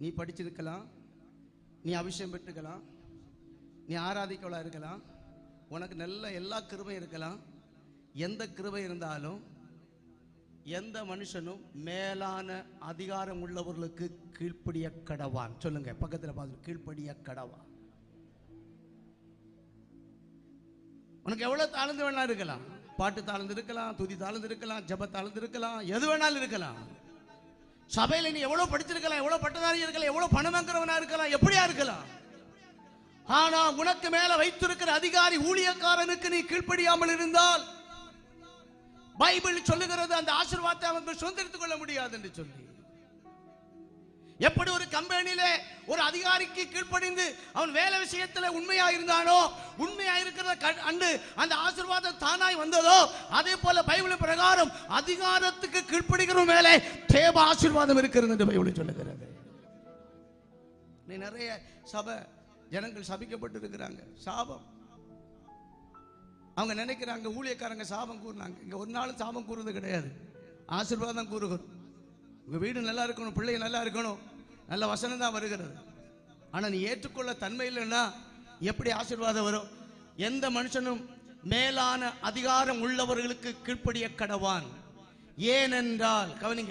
நீ படிச்சிருக்கலாம், நீ அபிஷேகம் பெற்றுக்கலாம், நீ ஆராதிக்கவளா இருக்கலாம், உனக்கு நல்ல எல்லா கிருபையும் இருக்கலாம். எந்த கிருபை இருந்தாலும் எந்த மனுஷனும் மேலான அதிகாரம் உள்ளவர்களுக்கு கீழ்ப்படிய கடவான். சொல்லுங்க, பக்கத்தில் பார்த்து, கீழ்ப்படிய கடவான். உனக்கு எவ்வளவு தாழ்ந்து வேணா இருக்கலாம், பாட்டு தாழ்ந்து இருக்கலாம், துதி தாழ்ந்து இருக்கலாம், ஜப தாழ்ந்து இருக்கலாம், எது வேணாலும் இருக்கலாம். சபையில நீ எவ்வளவு படிச்சிருக்கலாம், எவ்வளவு பட்டதாரி இருக்கலாம், எவ்வளவு பணம் வாங்குறவனா இருக்கலாம், எப்படியா இருக்கலாம். ஆனா உனக்கு மேல வைத்திருக்கிற அதிகாரி ஊழியக்காரனுக்கு நீ கீழ்ப்படியாமல் இருந்தால் பைபிள் சொல்லுகிறது அந்த ஆசீர்வாதத்தை அவன் சுதந்திரித்துக் கொள்ள முடியாது என்று சொல்லி. எப்படி ஒரு கம்பெனியில ஒரு அதிகாரிக்கு கீழ்ப்படிந்து அவன் வேலை விஷயத்துல உண்மையா இருந்தானோ, உண்மையா இருக்கிற அந்த ஆசீர்வாதம் தானாய் வந்ததோ, அதே போல பைபிள் பிரகாரம் அதிகாரத்துக்கு கீழ்ப்படிக்கிற மேலே தேவ ஆசீர்வாதம் இருக்கிறது என்று பைபிள் சொல்லுகிறது. நீ நிறைய சபை ஜனங்கள் சபிக்கப்பட்டு இருக்கிறாங்க. சாபம் அவங்க நினைக்கிறாங்க ஊழியக்காரங்க சாபம் கூறுனாங்க. இங்க ஒரு நாள் சாபம் கூறுறது கிடையாது, ஆசீர்வாதம் கூறுகிறோம். உங்க வீடு நல்லா இருக்கணும், பிள்ளைங்க நல்லா இருக்கணும், நல்ல வசனம் தான் வருகிறது. ஆனா நீ ஏற்றுக்கொள்ள தன்மை இல்லைன்னா எப்படி ஆசீர்வாதம் வரும்? எந்த மனுஷனும் மேலான அதிகாரம் உள்ளவர்களுக்கு கீழ்ப்படிய கடவான். ஏனென்றால் கவனிங்க,